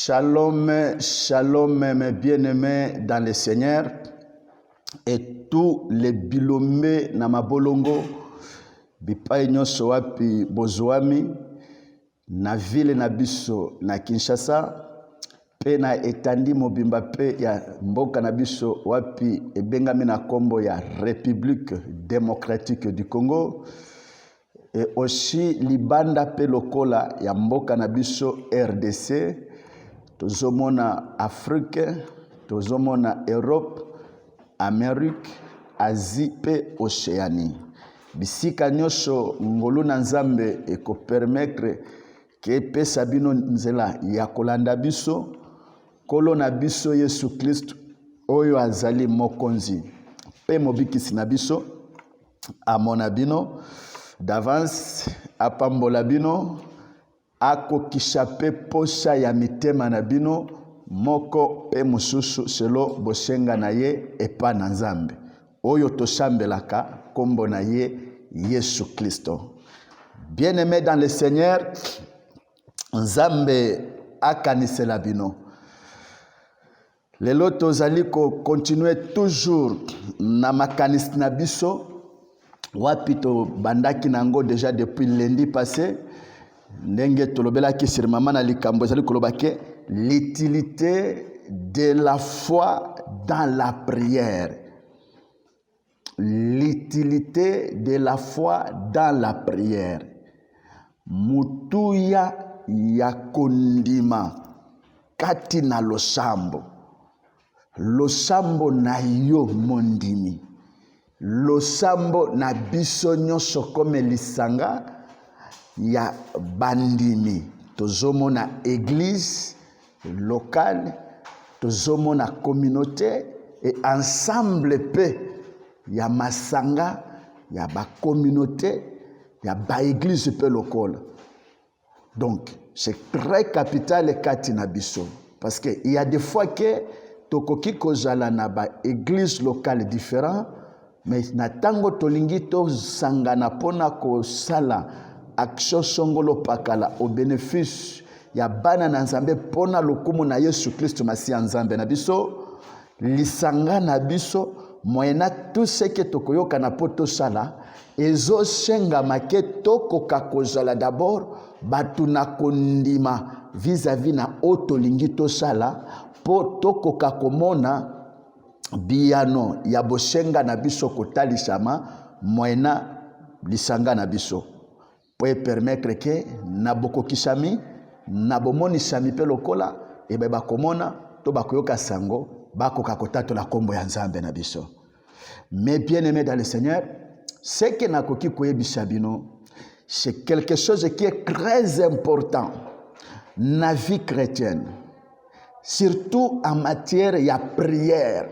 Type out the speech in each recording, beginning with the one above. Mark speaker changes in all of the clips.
Speaker 1: Shalom, shalom mes bien-aimés dans le Seigneur et tous les bilombe na mabolongo bipai nyonso wapi bozwami na ville na biso na Kinshasa pe na etandi mobimba pe ya mboka na biso wapi ebengami na kombo ya République démocratique du Congo et aussi libanda pe lokola ya mboka na biso RDC. Tozomona Afrique, tozomona Europe, Amérique, Asie pe Océanie. Bisika nyosho ngolu na nzambe eko permettre ke pesa bino nzela ya kolanda biso kolo na biso Yesu Kristo oyo azali mokonzi pe mobikisi na biso amona bino d'avance apambola bino akokisha pe posha ya mitema na bino moko pe mususu selo bosenga na ye epa na nzambe oyo toshambelaka kombo na ye Yesu Kristo. Bien-aimé dans le Seigneur, nzambe akanisela bino. Lelo tozali ko continuer toujours na makanisi na biso wapi to bandaki nango déjà depuis lundi passé. Ndenge tolobelaki sur mama na likambo ezali kolobake l'utilité de la foi dans la prière. L'utilité de la foi dans la prière. Mutuya ya kondima kati na losambo. Losambo na yo mondimi. Losambo na biso nyonso kome lisanga ya bandimi. Tozomona église locale, tozomona communauté et ensemble pe ya masanga ya ba communauté ya ba église pe locale. Donc c'est très capital kati na biso parce que il y a des fois que tokoki kozala na ba église locale différent mais na tango tolingi to sangana pona ko sala action songolo pakala au bénéfice ya bana na nzambe pona lokumu na Yesu Kristo masi nzambe na biso lisanga na biso moyena tout ce que tokoyoka na poto sala ezo senga make tokoka kozala d'abord batu na kondima vis-à-vis na otolingi to sala po tokoka komona biano ya bosenga na biso kotalisama moyena lisanga na biso pour permettre que naboko kisami nabomoni sami pe lokola e ba komona to bakoyoka sango bakoka kotato la kombo ya nzambe na biso. Mais bien-aimés dans le Seigneur, ce que nakoki koyebisa bino c'est quelque chose qui est très important na vie chrétienne, surtout en matière ya prière.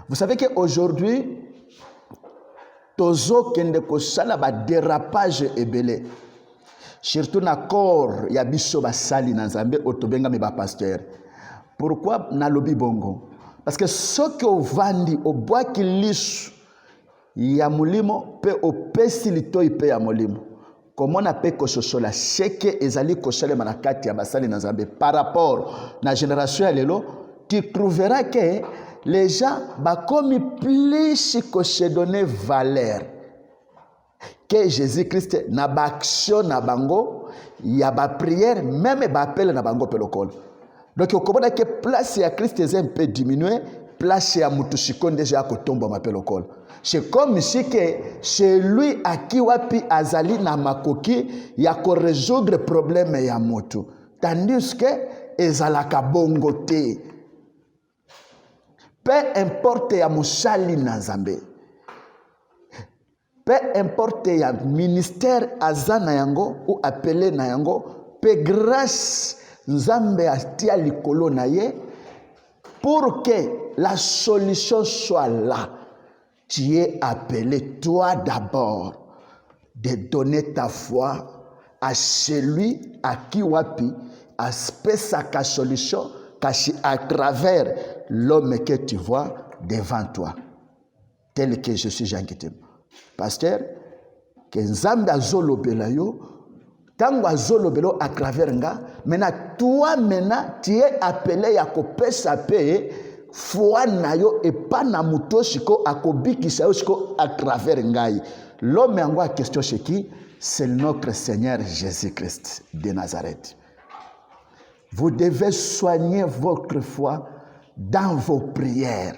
Speaker 1: Vous savez qu'aujourd'hui tozo kende ko sala ba dérapage ebele surtout na corps ya biso basali na nzambe otobenga me ba pasteur. Pourquoi na lobi bongo? Parce que ce que ovandi obwaki lisu ya mulimo pe opesi litoi pe ya mulimo comment na pe ko sosola seke ezali ko sala manakati ya basali na nzambe par rapport na génération ya lelo tu trouveras que les gens bakomi plus que se donner valeur que Jésus-Christ na ba action na bango ya ba prière même ba appel na bango pelokol. Donc okomona que place ya Christ est un peu diminué, place ya mutushiko déjà ko tomba ma pelokol. C'est comme si que c'est lui à qui wapi azali na makoki ya ko résoudre problème ya mutu. Tandis que ezalaka bongo te. Peu importe ya musali na nzambe, peu importe ya ministère azana yango ou appelé na yango, peu grâce nzambe atia likolo na ye pour que la solution soit là. Tu es appelé toi d'abord de donner ta foi à celui à qui wapi aspect sa solution caché à travers l'homme que tu vois devant toi. Tel que je suis Jean Kitem. Pasteur, que nzambe azolobela yo Tango azolobelo à travers nga, maintenant toi maintenant tu es appelé ya kopesa pe foi na yo et pas na muto shiko akobikisa yo shiko à travers ngai. L'homme yango a question chez qui? C'est notre Seigneur Jésus-Christ de Nazareth. Vous devez soigner votre foi dans vos prières.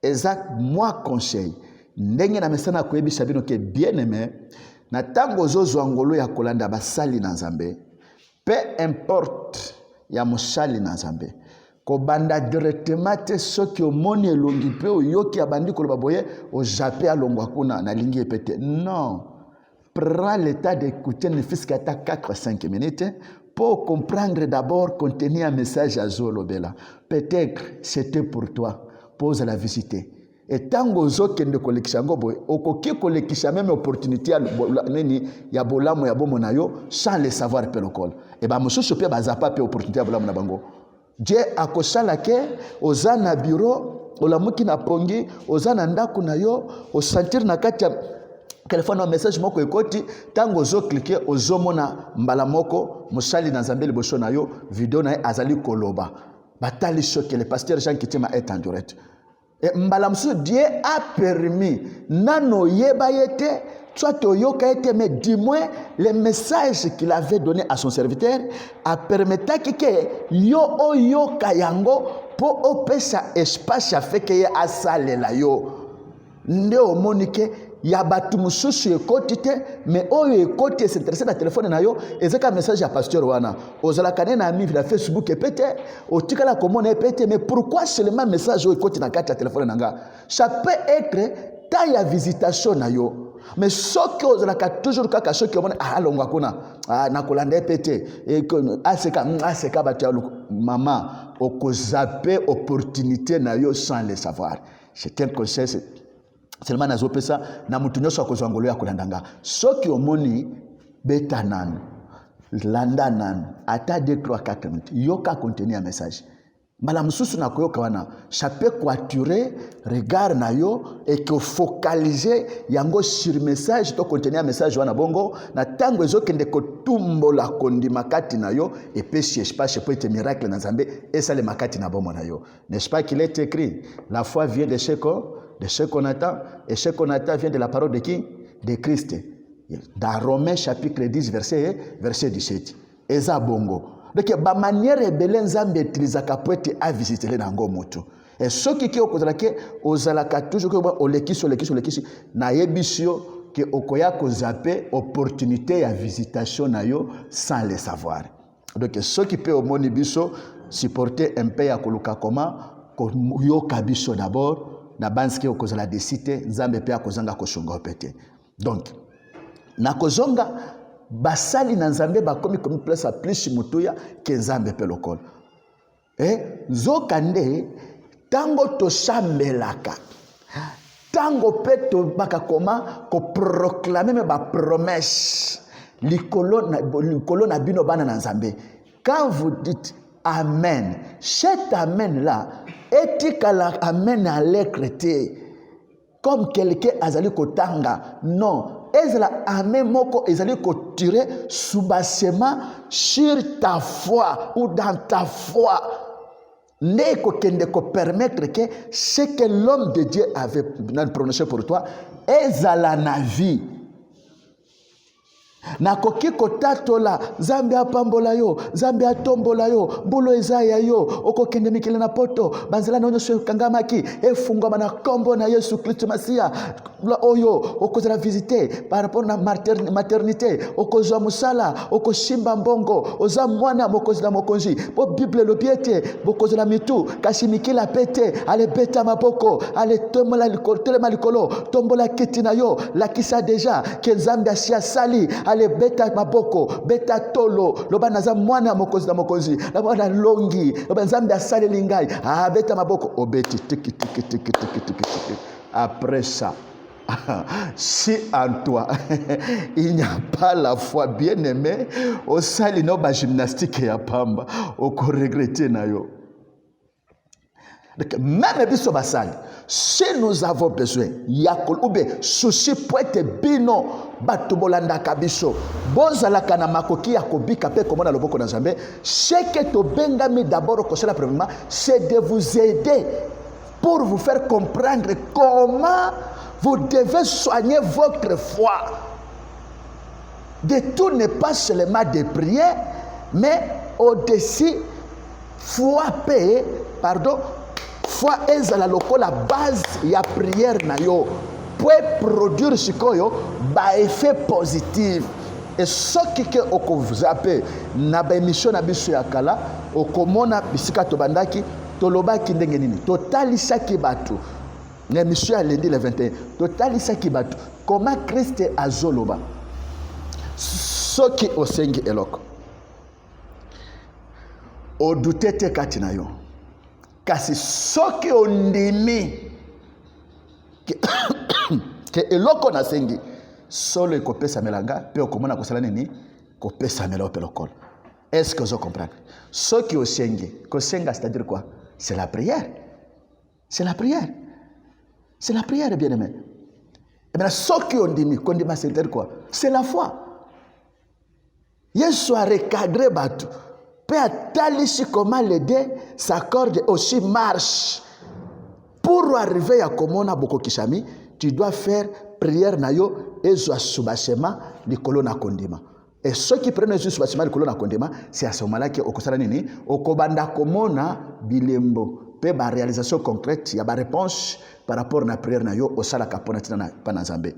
Speaker 1: Exact, moi conseil. Ndenge na mesana koyebisa bino ke bien aimé, na tango zozwa ngolo ya kolanda basali na Nzambe, peu importe ya mosali na Nzambe, ko banda directement te soki omoni elongi pe oyoki abandi koloba boye o jape alongwa kuna na lingi epete. Non. Prends le temps d'écouter ne fût-ce qu'à 4-5 minutes pour comprendre d'abord contenir un message à Zolobela. Peut-être c'était pour toi. Pose la visiter. Et tant que zo kende kolekisha ngoboy, okoki kolekisha même opportunité ya bolamo ya bomo na yo sans le savoir pelokol. Et ba mosusu pe bazapa pe opportunité ya bolamo na bango. Dieu akosala ke ozana bureau, olamuki na pongi, ozana ndaku na yo, o sentir na kati téléphone message moko ekoti tango ozo cliquer ozomona mbala moko mosali na Nzambe liboso na yo video na azali koloba batali choqué le pasteur Jean Kitima est en direct et mbala mso Dieu a permis nano yeba yete soit oyoka yete mais du moins les messages qu'il avait donné à son serviteur a permettra que yo oyoka yango po opesa espace afin que asalela yo nde omonike ya batu mususu ekoti te mais oyo ekoti s'intéresser na téléphone na yo ezaka message ya pasteur wana ozala kane na ami na Facebook epete otikala komona epete mais pourquoi seulement message oyo ekoti na kati ya téléphone nanga ça peut être ta ya visitation na yo mais soki ozala ka toujours kaka soki omona alongwa kuna na kolanda epete aseka batu ya mama okozape opportunité na yo sans le savoir. C'est un conseil seulement nazo pesa na mutu nyoso akozwa ngolo ya kolandanga soki omoni beta nanu landa nanu ata 2-3-4 minutes yoka contenir un message mbala mususu na koyoka wana ça peut coiturer regard na yo et que focaliser yango sur message to contenir un message wana bongo na tango ezokende kotumbo la kondima kati na yo et pesi espace peut être miracle na Nzambe et ça le makati na bomo na yo. N'est-ce pas qu'il est écrit la foi vient de ce qu'on attend, et ce qu'on attend vient de la parole de qui? De Christ. Dans Romains chapitre 10 verset 17. Eza bongo. Donc ba manière ebele Nzambe utilizaka pour être à visiter les nango moto. Et ce qui okozala ke ozalaka toujours que olekisi na yebisio ke okoya ko zaper opportunité ya visitation na yo sans le savoir. Donc ce qui peut omoni biso supporter un peu ya koluka comment ko yo kabiso d'abord na banski okozala desite Nzambe pe akozanga koshunga opete. Donc na kozonga basali na Nzambe bakomi comme place à plus mutuya ke Nzambe pe lokol. Zokande tango to sambelaka tango pe to bakakoma ko proclamer me ba promesse likolo na bino bana na Nzambe. Quand vous dites amen, cet amen là etikala amen à l'écriture comme quelqu'un azali kotanga non ezala amen moko ezali kotirer subasema sur ta foi ou dans ta foi ne kokende ko permettre que ce que l'homme de Dieu avait prononcé pour toi ezala na vie. Na koki kotatola Nzambe apambola yo Nzambe atombola yo mbolo ezaya yo okokende mikile na poto banzela na onyo kangamaki efungwa na kombo na Yesu Kristo Masia oyo okozala visiter par rapport na maternité okozwa musala okoshimba mbongo oza mwana mokozi na mokonzi po Bible lobiete bokozala mitu kasi mikila pete ale beta maboko ale tomola likolo tombola kiti na yo lakisa deja ke Nzambe asia sali ale beta maboko beta tolo loba naza mwana mokozi na mokonzi loba longi loba Nzambe asale lingai beta maboko obeti tiki après ça si en toi il n'y a pas la foi bien aimé au sali no ba gymnastique ya pamba oko regretter na yo Donc, même biso basali, si nous avons besoin, oube souci pour être bino batubolanda kabiso, bozalaka na makoki ya kobika pe komona loboko na Nzambe, ce que to bengami d'abord kosala premièrement, c'est de vous aider pour vous faire comprendre comment vous devez soigner votre foi. De tout n'est pas seulement des prières, mais au-dessus, foi paix, pardon, foi ezala lokola base ya prière na yo peut produire sikoyo ba effet positif. Et ce qui ke okozape na ba émission na biso ya kala okomona bisika to bandaki tolobaki ndenge nini totalisaki batu na émission ya lundi le 21 totalisaki batu comment Christ azoloba soki osengi eloko odute te kati na yo kasi soki ondimi ke eloko na sengi solo ekopesa melanga pe okomona kosala nini kopesa melo pe lokolo. Est-ce que vous comprenez? Soki osengi kosenga c'est-à-dire quoi? C'est la prière. C'est la prière. C'est la prière, bien aimé. Et bien soki ondimi kondima c'est-à-dire quoi? C'est la foi. Yesu a recadré batu. Peut atalishi comment l'aider s'accorde aussi marche. Pour arriver à komona boko kishami, tu dois faire prière na yo ezo subashema likolo na kondima. Et ceux qui prennent ezo subashema likolo na kondima, c'est à ce moment-là que okosala nini okobanda komona bilembo pe ba réalisation concrète ya ba réponse par rapport na prière na yo osala kapona tina na panazambe.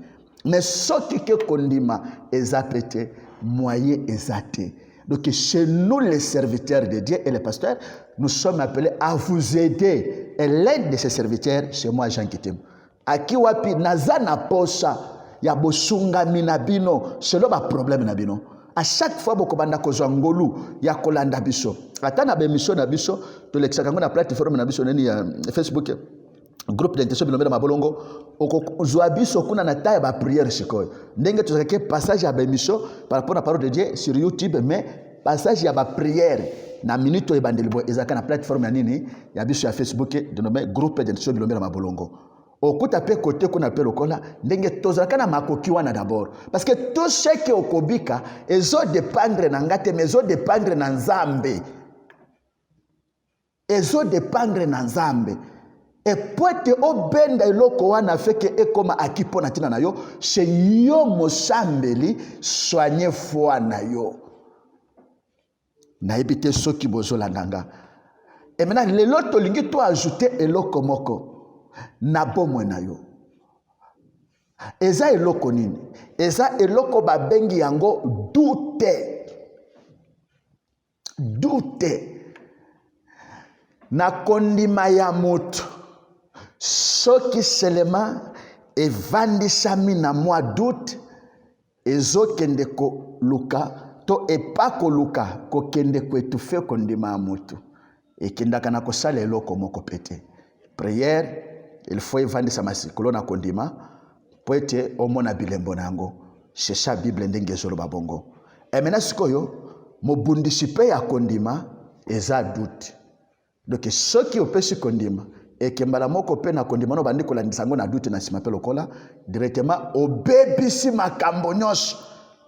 Speaker 1: Mais ceux qui ke kondima ezapete moyen ezate. Donc chez nous les serviteurs de Dieu et les pasteurs, nous sommes appelés à vous aider. Et l'aide de ces serviteurs, c'est moi Jean Kitim. Aki wapi nazana posa ya bosunga minabino, c'est là le problème nabino. À chaque fois boko banda kozwa ngolu ya kolanda biso. Ata na bemission na biso, to l'exakango na plateforme na biso neni ya Facebook. Groupe d'intention bilombe na bolongo okozwa biso kuna na taille ba prière sikoyo ndenge tozake passage ya bemission par rapport à la parole de Dieu sur YouTube mais passage ya ba prière na minute e bandeli bo ezaka na plateforme ya nini ya biso ya Facebook dénommé groupe d'intention bilombe na bolongo okuta pe côté kuna pe lokola ndenge tozaka na makoki wana d'abord parce que tout ce que okobika ezo dépendre na ngate mais ezo dépendre na Nzambe ezo dépendre na Nzambe. Et poete obenda eloko wana feke ekoma akipona tina na yo chez yo mosambeli soigner foi na yo na ebite soki bozola nanga. Et maintenant lelo tolingi to ajouter eloko moko na bomwe na yo eza eloko nini eza eloko babengi yango doute na kondima ya moto. Soki seulement evandisami na mwa doute ezokende ko luka to epako luka kokende kwetufe kondima ya mutu ekendaka na kosala eloko moko pete prière il faut evandisa masikolo na kondima po ete omona bilembo nango c'est ça Bible ndenge ezoloba bongo. Et maintenant sikoyo mobundisi pe ya kondima eza doute. Donc soki opesi kondima et que moko pe na kondima no bandi kolandisa ngo na doute na sima pe lokola directement obebisi makambo nyonso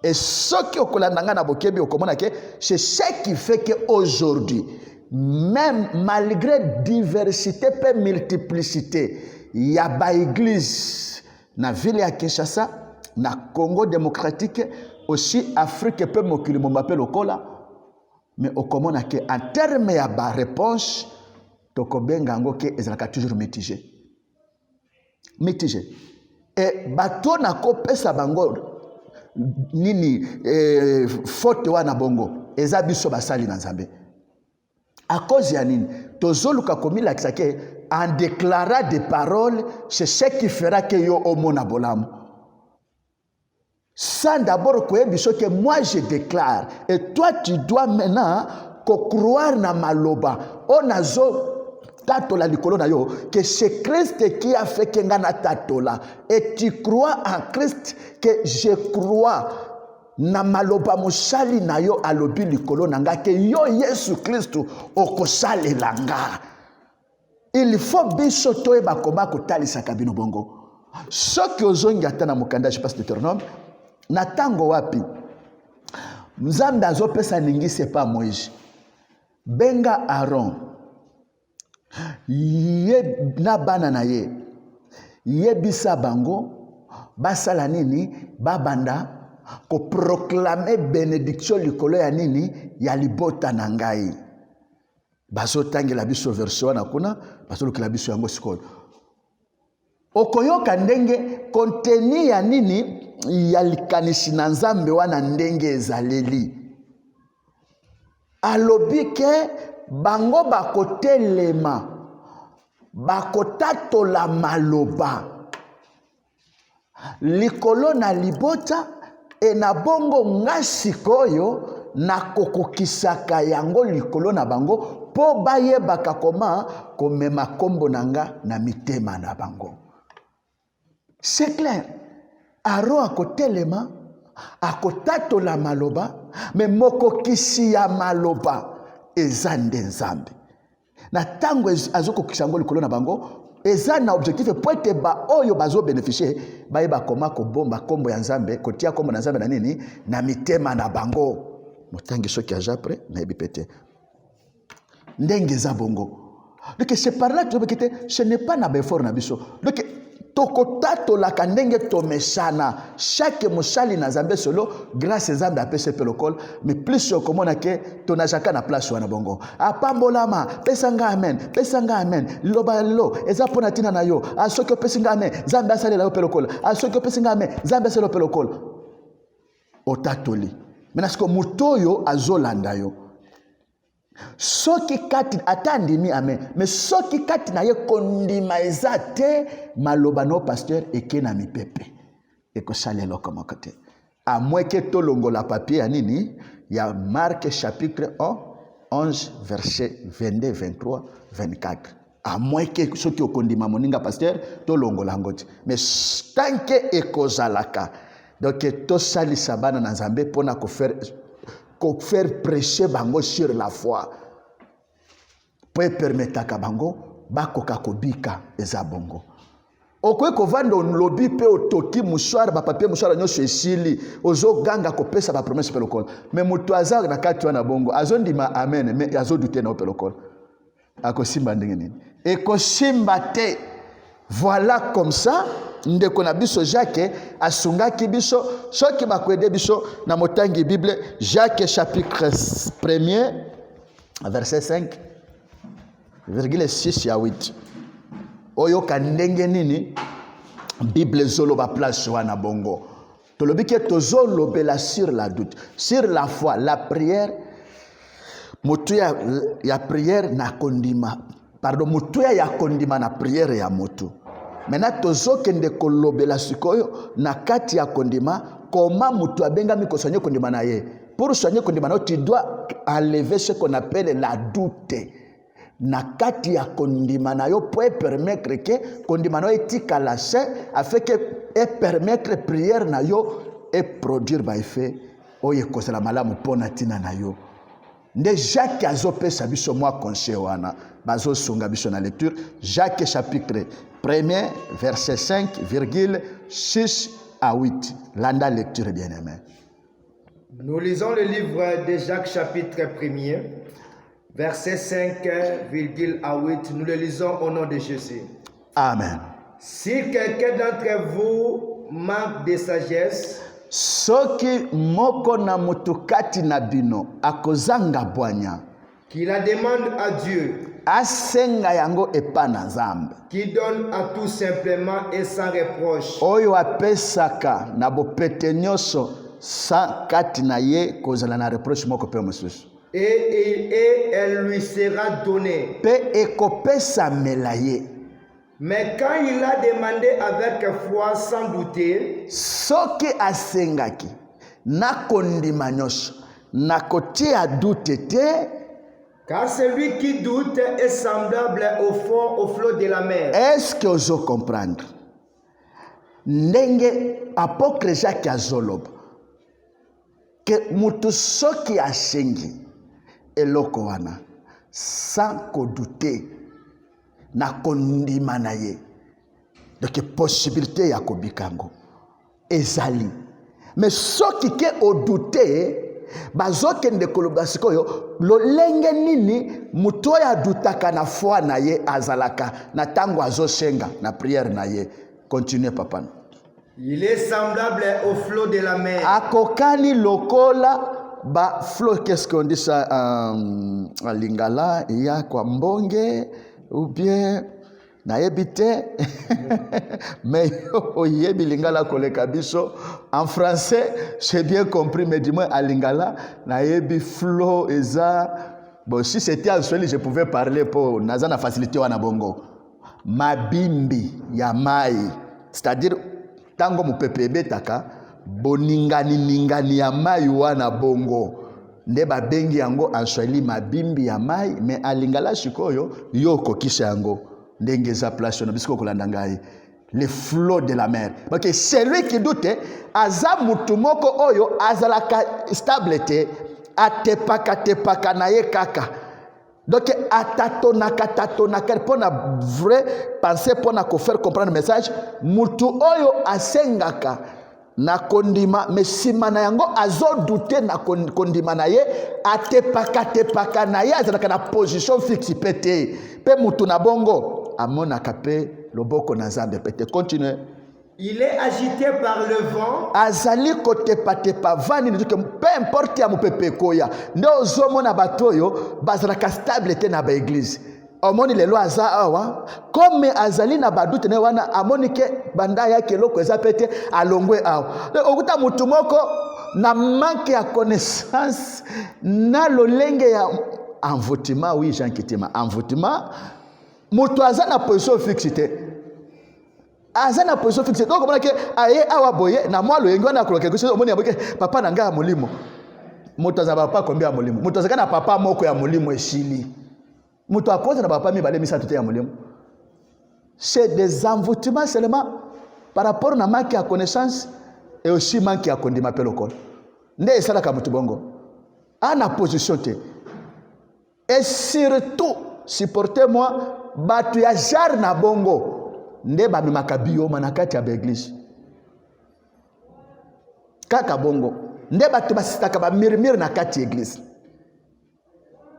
Speaker 1: et soki okolandanga na bokebi okomona ke c'est ce qui fait que aujourd'hui même malgré diversité pe multiplicité ya ba église na ville ya Kinshasa na Congo démocratique aussi Afrique pe mokili mo mapelo lokola mais okomona ke en terme ya ba réponse tokobenga ngo ke ezalaka toujours mitigé et bato na kopesa bango nini faute wana bongo eza biso basali na Nzambe à cause ya nini tozoluka komila kisake en déclarant des paroles c'est ce qui fera que yo omona bolamu sans d'abord koyebiso que moi je déclare et toi tu dois maintenant croire na maloba onazo tatola likolo na yo que c'est Christ qui a fait que ngana tatola et tu crois en Christ que je crois na maloba musali na yo alobi likolo nanga que yo Yesu Christ okosale langa. Il faut biso toyeba koma kotalisaka bino bongo. Soki ozongi ata na mokanda je passe Deutéronome na tango wapi Nzambe azopesa ningise pa Moïse benga Aaron ye na bana na ye yebisa bango basala nini babanda ko proclamer bénédiction likolo ya nini ya libota na ngai bazotangela biso version na kuna bazolukela biso yango sikoyo okoyoka ndenge contenu ya nini ya likanisi na Nzambe wana ndenge ezaleli alobi ke bango bakotelema bakotatola maloba likolo na libota na bongo nga sikoyo nakokokisaka yango likolo na bango po bayebaka koma komema kombo nanga na mitema na bango. C'est clair. Aaron akotelema akotatola maloba me mokokisi ya maloba eza nde Nzambe. Na tango azokokisa yango likolo na bango eza na objectif po ete ba oyo bazo bénéficier bayeba koma kobomba kombo ya Nzambe kotia kombo na Nzambe na nini na mitema na bango. Motangi soki aja après na ebipete ndenge za bongo. Donc c'est par là que ce n'est pas na effort na biso. Donc tokotato la kandenge tomesana chaque mosali na Nzambe solo grâce Nzambe apese pelokol mais plus komona ke tonajaka na place wana bongo apambolama pesanga amen loba lo eza pona tina na yo asoki opesinga amen Nzambe asalela yo pelokol asoki opesinga amen Nzambe aselo pelokol otatoli menasko mutoyo azolanda yo soki kati atandimi amen mais soki kati na ye kondima ezate maloba no pasteur eke na mipepe ekosalelo kama kote a moins que tolongola papier ya nini ya Marc chapitre 11 verset 22 23 24 a moins que soki okondima moninga pasteur tolongola ngoti mais tant que ekozalaka donc tosalisa bana na Nzambe pona ko faire prêcher bango sur la foi pour permettre ka bango bakoka kobika eza bongo okoye kovanda lobi pe otoki mushwara ba papier mushwara nyosho esili ozo ganga kopesa ba promesse pelokol mais mutu azar na kati wana bongo azondima amen mais azodute na pelokol akosimba ndenge nini ekosimba te. Voilà comme ça ndeko na biso Jacques asungaki biso soki bakwede biso na motangi Bible Jacques chapitre 1er verset 5 virgule 6 ya 8 oyo kandenge nini Bible zoloba place wana bongo tolobi ke tozolobela sur la doute sur la foi la prière mutu ya prière na kondima pardon mutu ya kondima na prière ya mutu. Maintenant tozokende kolobela sikoyo na kati ya kondima koma mutu abengami ko soigner kondima na ye. Pour soigner kondima na tu dois enlever ce qu'on appelle la doute. Na kati ya kondima na yo pour permettre que kondima na etika la se afin que et permettre prière na yo et produire ba effet oye kozala malamu pona tina na yo. Nde Jacques azopesa biso mwa conseil wana bazo sunga biso na lecture Jacques chapitre 1er verset 5,6 à 8. Landa lecture bien-aimé.
Speaker 2: Nous lisons le livre de Jacques chapitre 1er verset 5, à 8. Nous le lisons au nom de Jésus.
Speaker 1: Amen.
Speaker 2: Si quelqu'un d'entre vous manque de sagesse,
Speaker 1: soki moko na mutukati na bino akozanga bwanya
Speaker 2: qui la demande à Dieu,
Speaker 1: asenga yango epa na Nzambe,
Speaker 2: qui donne à tout simplement et sans reproche,
Speaker 1: oyo apesaka na bopete nyonso sa kati na ye kozala na reproche moko pe mosusu,
Speaker 2: et elle lui sera donnée.
Speaker 1: Pe ekopesa mela ye.
Speaker 2: Mais quand il a demandé avec foi sans douter,
Speaker 1: soki asengaki na kondima nyonso na kotia doute te,
Speaker 2: car celui qui doute est semblable au flot de la mer.
Speaker 1: Est-ce que ozo comprendre? Ndenge apôtre Jacques azoloba que mutu soki asengi eloko wana sans kodouter na kondima na ye. Donc possibilité ya kobikango ezali. Mais soki ke odute bazokende koloba sikoyo lolenge nini muto ya dutaka na foi na ye azalaka na tango azosenga na prière na ye. Continuez papa.
Speaker 2: Il est semblable au flot de la mer.
Speaker 1: Akokani lokola ba flot, qu'est-ce qu'on dit ça en lingala, il y a quoi mbonge ou bien na yebite mais oyebi lingala koleka biso en français j'ai bien compris, mais dis-moi à lingala na yebi flot eza bon. Si c'était en swahili je pouvais parler pour naza na facilité wana bongo mabimbi ya mai, c'est-à-dire tango mupepe betaka boningani ya mai wana bongo nde babengi yango en swahili mabimbi ya mai, mais alingala sikoyo yoko kisha yango ndenge za place na bisiko kolanda ngai les flots de la mer. Parce que celui qui doute aza mutu moko oyo azalaka stable te atepaka na ye kaka. Donc atatonaka pona vrai penser pona ko faire comprendre le message mutu oyo asengaka na kondima mesima na yango azo douter na kondima na ye atepaka na ye azalaka na position fixe pete pe mutu na bongo amonaka pe loboko na Nzambe pete. Continue.
Speaker 2: Il est agité par le vent.
Speaker 1: Azali kotepa vani ni peu importe ya mupepe koya nde ozomona batoyo bazalaka stable te na ba église. Omoni lelo aza awa comme azali na badute ne wana amoni ke banda yake loko eza pete alongwe awa. Okuta mutu moko na manque ya connaissance na lolenge ya envoûtement. Oui, Jean Kitima, envoûtement mutu aza na position fixe te. Azana position fixe. Donc on a que aye awa boye na moi lo yengo na koloka quelque chose omoni aboke papa na nga ya molimo. Moto za papa combien ya molimo. Moto za kana papa moko ya molimo eshili. Moto akoza na papa mi bale misa tout ya molimo. C'est des envoûtements seulement par rapport na manque ya connaissance et aussi manque ya kondima pelokol. Nde esala ka mutu bongo. Ana position te. Et surtout supportez-moi batu ya jar na bongo. Nde ba makabiyo manakati ya église kaka bongo nde batu basitaka ba mirmir na kati église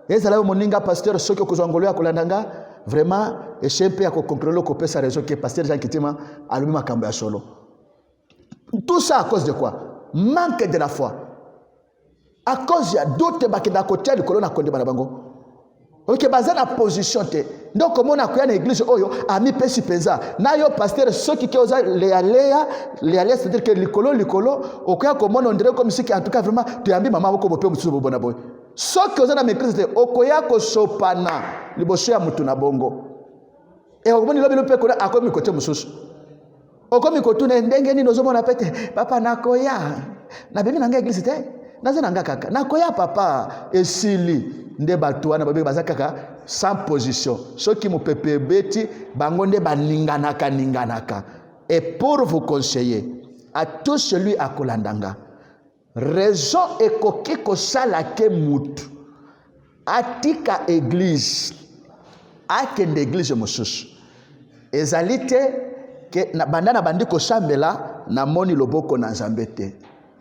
Speaker 1: ezala moninga pasteur soki kozongolo ya kolandanga vraiment echempe ya ko contrôler ko pesa raison que pasteur Jean Kitima alumi makambo ya solo. Tout ça à cause de quoi? Manque de la foi, à cause ya doute bakenda kotia likolo na konde bana bango. Ok, bazana position te. Donc comment on a créé une église oyo ami pesi penza. Na yo pasteur ceux qui osa léa c'est-à-dire que likolo okoya comment on dirait comme si en tout cas vraiment tu ambi mama ko bope mutu bobona boy. Ceux qui osa na église te okoya ko sopana liboso ya mutu na bongo. Et okomoni lobi lope ko akomi kote mususu. Okomi ko tuna ndenge ni nozomona pete papa nakoya. Na bibi nanga église te. Naza nanga kaka. Nakoya papa esili. Nde batu wana babe bazakaka sans position. Ceux qui mu pepe beti bango nde baninganaka. Et pour vous conseiller à tout celui à kolandanga raison ekoki ko sala ke mutu atika église akende église mosusu ezalite ke na bandana bandi ko sambela na moni loboko na Nzambe te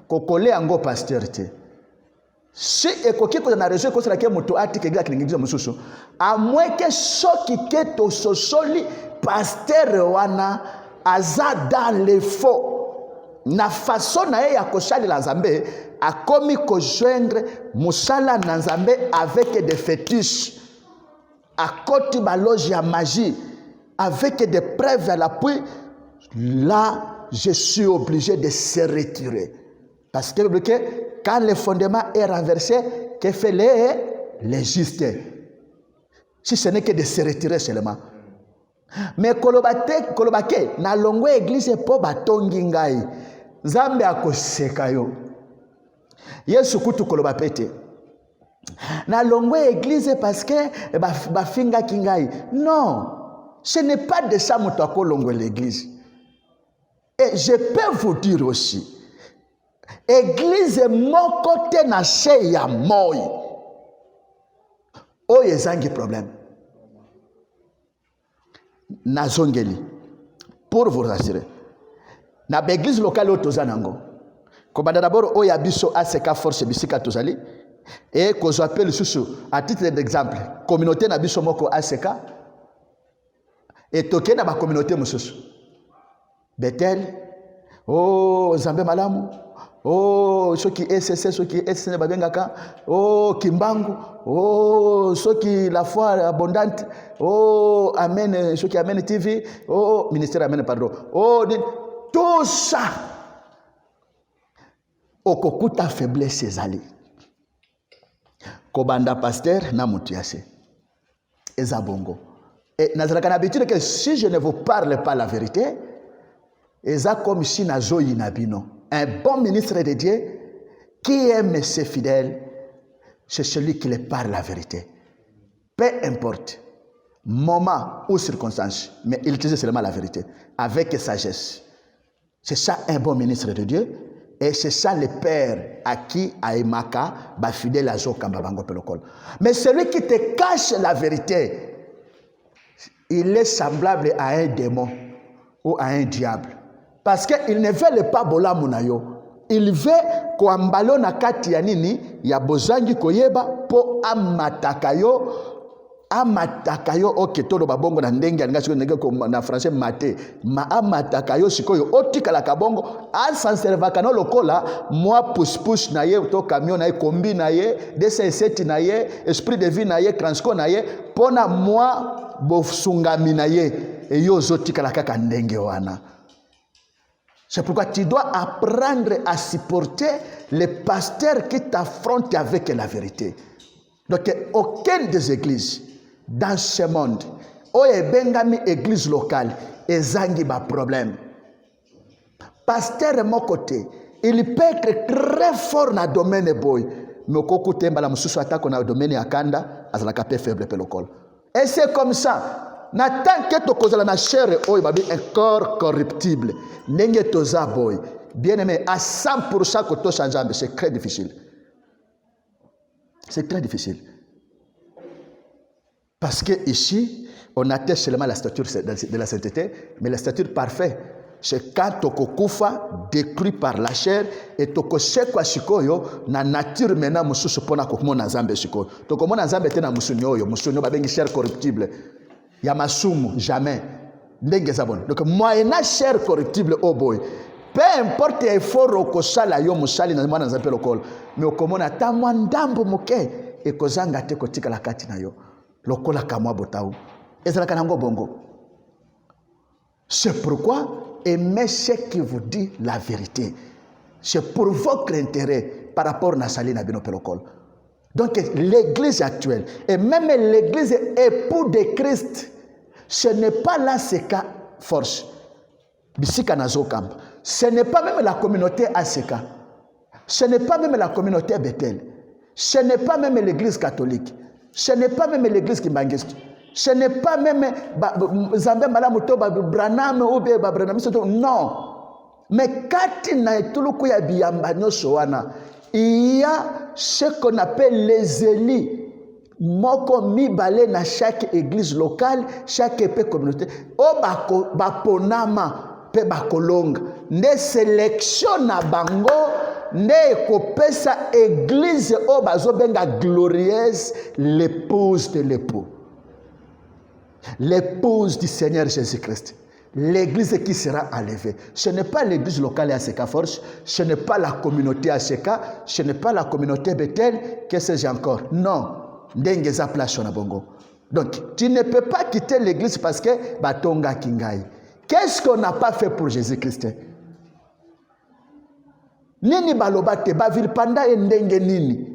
Speaker 1: kokole yango pasteur te. Si ekoki ko na raison ko sala ke mutu atika église mosusu a moins que soki ke to sosoli pasteur wana aza dans les faux na façon na ye ya kosalela Nzambe akomi ko joindre musala na Nzambe avec des fétiches akoti baloge ya magie avec des preuves à l'appui. Là je suis obligé de se retirer parce que quand le fondement est renversé, que fait les justes? Si ce n'est que de se retirer seulement. Mais kolobake na longo église po batongi ngai Nzambe akoseka yo. Yesu kutu kolobapete na longo église parce que bafinga kingai. Non, ce n'est pas de ça mutu akolongo l'église. Et je peux vous dire aussi église mon côté na che ya moi oyo ezangi problème. nazongeli pour vous rassurer na l'église locale au tozanango kobanda d'abord oya biso ACK force bisika tozali et qu'on appelle sous à titre d'exemple communauté na biso moko ACK et toke na ba communauté mosusu Bethel oh Nzambe malamu oh soki SSS soki SSN babengaka oh Kimbangu oh soki la foi abondante oh Amen soki Amen TV oh ministère Amen pardon oh tout ça okokuta faiblesse ezali kobanda pasteur na mutu yase eza bongo et nazalaka na habitude que si je ne vous parle pas la vérité eza comme si nazoyi na bino. Un bon ministre de Dieu qui aime ses fidèles, c'est celui qui les parle la vérité. Peu importe, moment ou circonstance, mais il utilise seulement la vérité, avec sagesse. C'est ça un bon ministre de Dieu, et c'est ça le père à qui aimaka, ba fidèle à Zokamba Bango Pelokol. Mais celui qui te cache la vérité, il est semblable à un démon ou à un diable. Parce qu'il ne veut pas bola munayo. Il veut kwambalo na kati ya nini ya bozangi koyeba po amatakayo oketolo babongo na ndenge ya ngasi ndenge na français maté ma amatakayo sikoyo otikala kabongo asanservaka no lokola moi pousse na ye to camion na ye kombi na ye DC7 na ye esprit de vie na ye transco na ye pona moi bosungami na ye e yo zotikala kaka ndenge wana. C'est pourquoi tu dois apprendre à supporter les pasteurs qui t'affrontent avec la vérité. Donc, aucune des églises dans ce monde, où est bengami église locale, et zangi ba problème. Pasteur de mon côté, il peut être très fort dans le domaine boy, mais au côté mbala mususu attaque dans le domaine akanda, azalaka pe faible pelokol. Et c'est comme ça. Na tant que tokozala na chair oyo babi un corps corruptible ndenge toza boy bien aimé à 100% que to changeambe c'est très difficile parce que ici on atteste seulement la stature de la sainteté mais la stature parfaite c'est quand tokokufa détruit par la chair et tokosekwa sikoyo na nature mena mususu pona kokomona nzambe sikoyo tokomona nzambe te na musunyo babengi chair corruptible ya masumu jamais ndenge zabon. Donc moyena chair corruptible oh boy peu importe effort okosala yo musali na mwana nzambe lokolo mais okomona ta mwandambo moke ekozanga te kotika la kati na yo lokola kamwa botau ezalaka nango bongo. C'est pourquoi aimez ce qui vous dit la vérité. C'est pour votre intérêt par rapport na sali na bino pelokolo. Donc l'église actuelle, et même l'église époux de Christ, ce n'est pas là ACK force. Ce n'est pas même la communauté ACK. Ce n'est pas même la communauté Bethel. Ce n'est pas même l'église catholique. Ce n'est pas même l'église Kimbangiste. Ce n'est pas même Zambé Malamuto, Branham ou Branham. Non. Mais quand il y a tout le coup, il y a ce qu'on appelle les élus. Moko mibale na chaque église locale, chaque communauté. O baponama pe bakolonga. Ne sélection na bango, ne kopesa église o bazobenga glorieuse, l'épouse de l'époux. L'épouse du Seigneur Jésus-Christ. L'église qui sera enlevée. Ce n'est pas l'église locale ACK Force, ce n'est pas la communauté ACK, ce n'est pas la communauté Bethel, que sais-je encore. Non. Ndengeza place na bongo. Donc, tu ne peux pas quitter l'église parce que batonga kingai. Qu'est-ce qu'on n'a pas fait pour Jésus-Christ? Nini balobate bavil panda ndenge nini.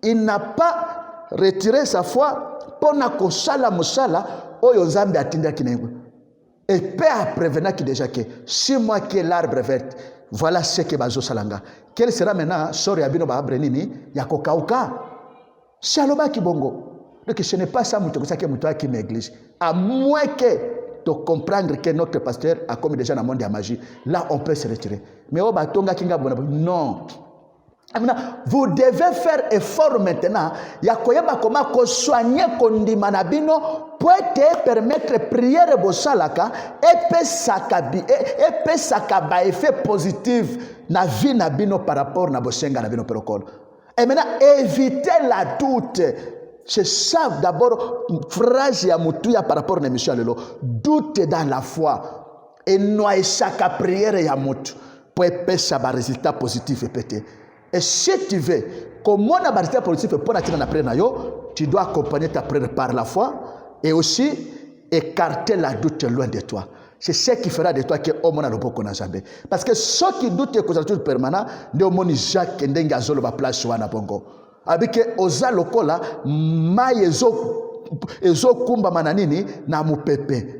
Speaker 1: Il n'a pas retiré sa foi pour na kosala musala oyo Nzambe atinda kinengo. Et Père a prévenu qui déjà que si moi qui est l'arbre vert, voilà ce que bazo salanga. Quel sera maintenant sori abino ba arbre nini ya kokauka? Shaloba kibongo. Donc ce n'est pas ça qui est l'église. À moins que de comprendre que notre pasteur a commis déjà dans le monde de la magie. Là on peut se retirer. Mais au batonga kinga bona non. Vous devez faire effort maintenant. Ya koyeba comment ko soigner kondima na bino pour te permettre prière bosalaka et saka ba effet positif na vie na bino par rapport na bosenga na bino protocole. Et maintenant évitez la doute. C'est ça d'abord phrase ya mutuya par rapport na mission lelo. Doute dans la foi et noie chaque prière ya mutu pour epesa ba résultat positif et pété. Et si tu veux, comme on a un résultat positif pour la prière, tu dois accompagner ta prière par la foi et aussi écarter la doute loin de toi. C'est ce qui fera de toi que homme n'a pas na jamais. Parce que ceux qui doutent que c'est tout permanent, ne omoni Jacques ndenga zolo ba place wana bongo. Avec oza lokola mai ezo kumba mananini na mupepe.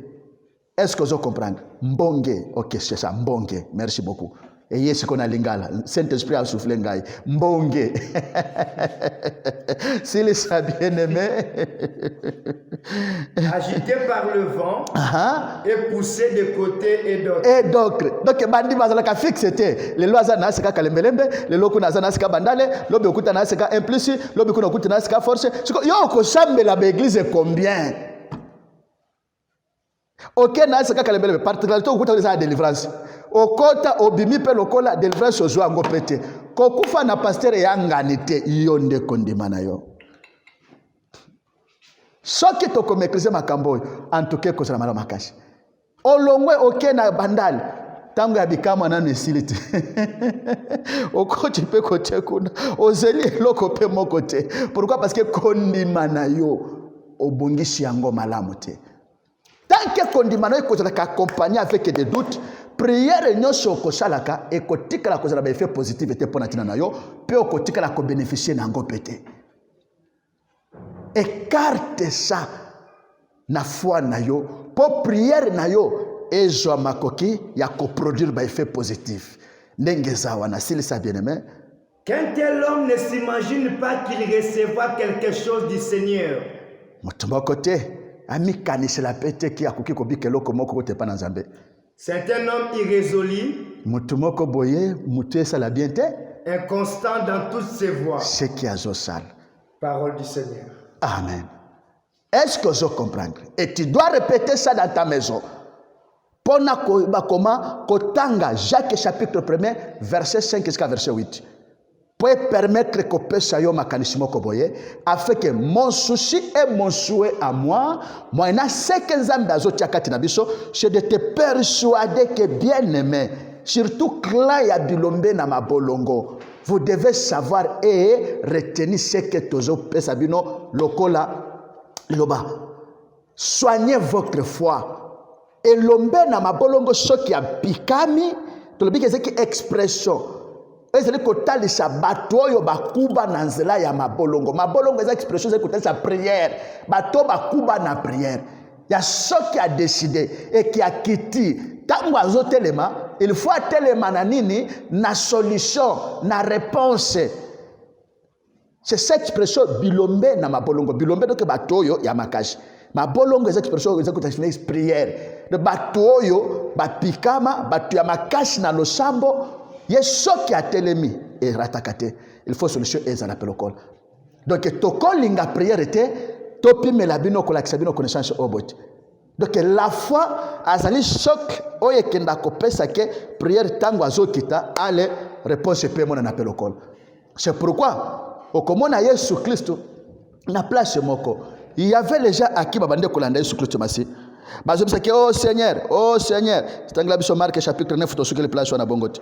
Speaker 1: Est-ce que vous comprenez? Mbonge, ok, c'est ça, mbonge. Merci beaucoup. Et yes, qu'on a lingala. Saint-Esprit a soufflé ngai. Mbonge. S'il est bien aimé.
Speaker 2: Agité par le vent et poussé de côté et d'autre.
Speaker 1: Et d'autres. Donc, bandi bazalaka fixe c'était. Le loaza na seka kalembelembe, le loku na zana seka bandale, lobe okuta na seka implici, lobe kuna okuta na seka force. Yo ko chambe la église combien? Ok, na seka kalembelembe. Particularité okuta la délivrance. Okota obimi pe lokola délivrance ozwa ngo pete. Kokufa na pasteur yanganite yonde kondima na yo. Soki to komekreze makambo en tout cas kozala mala makasi. Olongwe ok na bandal tango ya bikama na nesilite. Okoti pe kote kuna ozeli loko pe mokote. Pourquoi? Parce que kondima na yo obongisi yango malamu te. Tant que kondima na yo kozala accompagné avec des doutes, prière nyonso kosalaka ekotika la kozala ba effet positif ete pona tina na yo pe okotika la ko bénéficier na ngo pété. Écarte ça na foi na yo pour prière na yo ezwa makoki ya ko produire ba effet positif. Ndengeza wana s'il sa bien-aimé.
Speaker 2: Qu'un tel homme ne s'imagine pas qu'il recevra quelque chose du Seigneur.
Speaker 1: Motumba côté ami kanisela pété ki akoki ko bikelo moko ko te pa na Nzambe.
Speaker 2: C'est un homme irrésolu,
Speaker 1: Mutumoko boye mutu ça la bienté,
Speaker 2: inconstant dans toutes ses voies.
Speaker 1: Ce qui a sale.
Speaker 2: Parole du Seigneur.
Speaker 1: Amen. Est-ce que je comprends? Et tu dois répéter ça dans ta maison. Pona comment kotanga Jacques chapitre 1er verset 5 jusqu'à verset 8. Pour permettre que pesa yo makanisimo koboye afin que mon souci et mon souhait à moi na ce que Nzambe azotiaka na biso, c'est de te persuader que bien aimé, surtout clan ya bilombe na mabolongo, vous devez savoir et retenir ce que tozo pesa bino lokola loba. Soignez votre foi. Et lombe na mabolongo soki ya bikami, to lobi kezeki expression. Ezali kotalisa bato oyo bakuba na nzela ya mabolongo. Mabolongo eza expression ezali kotalisa prière. Bato bakuba na prière. Ya soki a décidé et qui a quitté tango azotelema, il faut atelema na nini na solution, na réponse. C'est cette expression bilombe na mabolongo. Bilombe donc bato oyo ya makashi. Mabolongo eza expression eza kotalisa prière. De bato oyo bapikama, bato ya makashi na losambo. Yesoki a telemi et ratakate. Il faut solution et ça l'appelle au col. Donc to calling prière était topi melabino ko lakisabino connaissance obot. Donc la foi azali choc oye kenda ko pesa ke prière tango azokita ale réponse pe mon appel au col. C'est pourquoi au komona Yesu Christ na place moko. Il y avait les gens à qui babande kolanda Yesu Christ masi. Bazobisa ke oh Seigneur, c'est angla biso Marc chapitre 9 to sukele place wana bongote.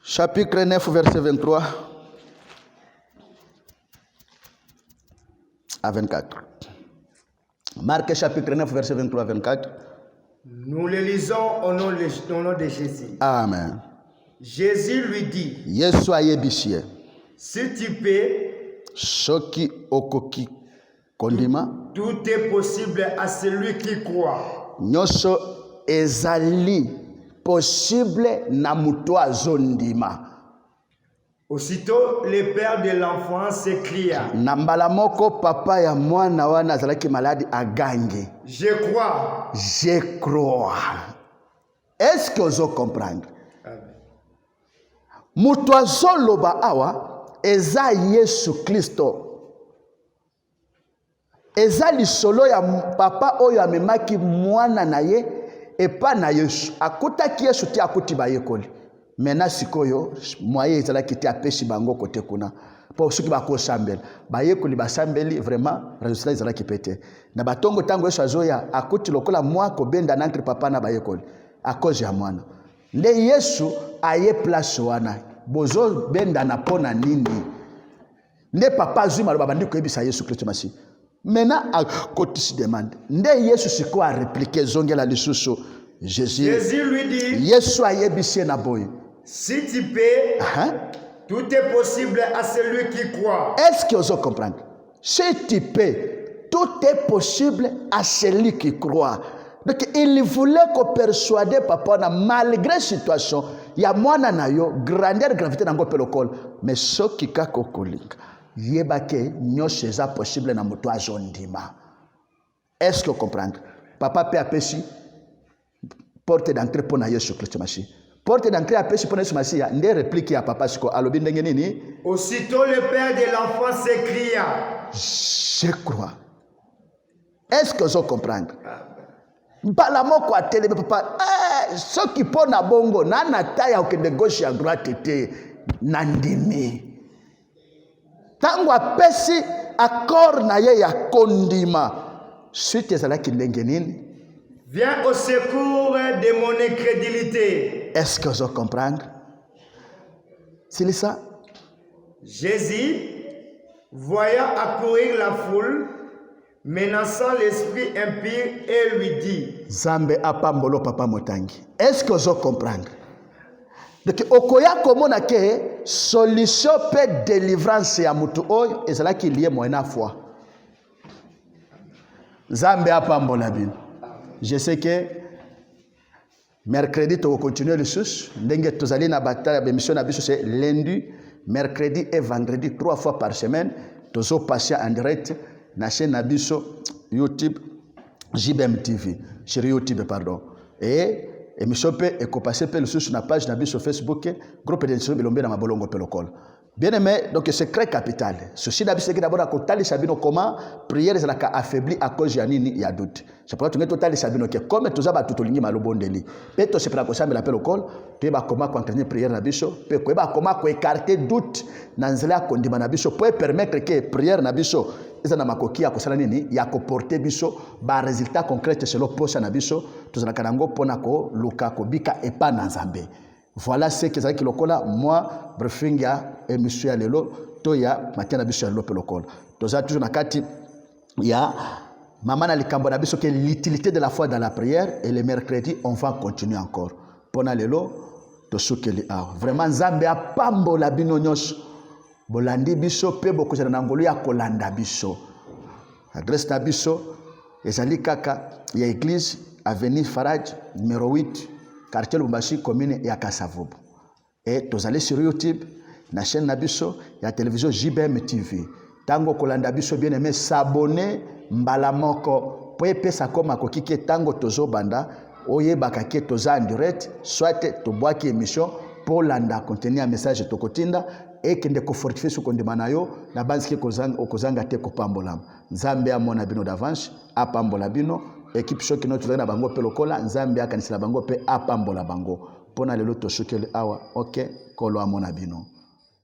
Speaker 1: Chapitre 9, verset 23 à 24. Marc chapitre 9, verset 23 à 24.
Speaker 2: Nous le lisons au nom de Jésus.
Speaker 1: Amen.
Speaker 2: Jésus lui dit,
Speaker 1: Yesu ayebisie.
Speaker 2: Si tu peux,
Speaker 1: Soki okoki kondima.
Speaker 2: Tout est possible à celui qui croit.
Speaker 1: Nyoso ezali possible na muto azondima.
Speaker 2: Aussitôt, le père de l'enfant s'écria.
Speaker 1: Nambala moko papa ya mwana wana azalaki maladi agange.
Speaker 2: Je crois.
Speaker 1: Je crois. Est-ce que vous comprenez? Mutu azoloba awa eza Yesu Kristo. Eza lisolo ya papa oyo amemaki mwana na ye epa na Yesu. Akutaki Yesu ti akuti bayekoli. Mena sikoyo moye ezalaki ti apesi bango kote kuna. Po soki bakosambela. Bayekoli basambeli vraiment résultat ezalaki pete. Na batongo tango Yesu azoya akuti lokola mwa kobenda na entre papa na bayekoli. A cause ya mwana. Nde Yesu aye place wana. Bozo benda na pona nini. Nde papa zui maloba bandi koyebisa Yesu Kristo masi. Maintenant, à côté se demande. Nde Yesu siko a répliqué zongela lisusu.
Speaker 2: Jésus lui dit,
Speaker 1: Yesu ayebisi na boy.
Speaker 2: Si tu peux, tout est possible à celui qui croit.
Speaker 1: Est-ce que vous comprenez? Si tu peux, tout est possible à celui qui croit. Donc il voulait qu'on persuade papa malgré la situation, il y a moins na yo grandeur gravité dans le col, mais ce qui ka kokolinga. Yebake nyoshe eza possible na moto azondima. Est-ce que vous comprenez? Papa pe apesi porte d'entrée pour na Yesu Christ machi. Porte d'entrée apesi pour na Yesu machi nde réplique ya papa siko alobi ndenge nini?
Speaker 2: Aussitôt le père de l'enfant s'écria.
Speaker 1: Je crois. Est-ce que vous comprenez? Mbala moko atele papa ce qui pona bongo na taya okende gauche ya droite te nandimi. Tango apesi accord na ye ya kondima suite ezalaki ndenge nini?
Speaker 2: Viens au secours de mon incrédulité.
Speaker 1: Est-ce que vous comprenez? C'est ça.
Speaker 2: Jésus, voyant accourir la foule, menaçant l'esprit impie, et lui dit,
Speaker 1: Zambe apambolo papa motangi. Est-ce que vous comprenez? Donc okoya komona ke solution pe délivrance ya mutu oyo ezalaki lié moyena foi. Zambe apambola bin. Je sais que mercredi to continuer le sus ndenge tozali na bataille ya émission na biso c'est lundi, mercredi et vendredi 3 fois par semaine tozo passer en direct na chaîne na biso YouTube JBM TV sur YouTube pardon et émission pe ekopase pe lisusu na page na biso Facebook groupe d'édition bilombe na mabolongo pe lokolo. Bien aimé, donc secret capital. Ceci d'abord c'est d'abord à côté sabino comment prière ezalaka affaibli à cause ya nini ya doute. C'est pourquoi tu mets total sabino que comme tout ça ba tutolingi malobondeli. Pe to se pra ko sambela pe lokolo, tu ba comment continuer prière na biso, pe ko ba comment ko écarter doute na nzela kondima na biso pour permettre que prière na biso ezana makoki ya kosala nini ya ko porter biso ba résultat concret selon posa na biso tozalaka nango pona ko luka ko bika epa na Nzambe. Voilà ce que ça qui lokola moi briefing ya émission ya lelo to ya matin na biso ya lelo pe lokola. Toza toujours na kati ya maman na likambo na biso que l'utilité de la foi dans la prière et le mercredi on va continuer encore. Pona lelo to sukeli awa. Vraiment Nzambe apambola bino nyonso. Bolandi biso pe bokozala na ngolo ya kolanda biso. Adresse na biso ezali kaka ya église avenue Faraj numéro 8 quartier Lubumbashi commune ya Kasavubu. Et tozali sur YouTube na chaîne na biso ya télévision JBM TV. Tango kolanda biso bien aimé s'abonner mbala moko po epesa koma kokike tango tozo banda oyebaka ke toza en direct soit tobwaki émission pour landa contenir un message tokotinda et kende ko fortifier su kondima na yo na banziki kozanga te kopambola. Nzambe amona bino d'avance apambola bino équipe soki no tozana bango pe lokola Nzambe akanisela bango pe apambola bango pona lelo to sokeli awa OK kolo amona bino.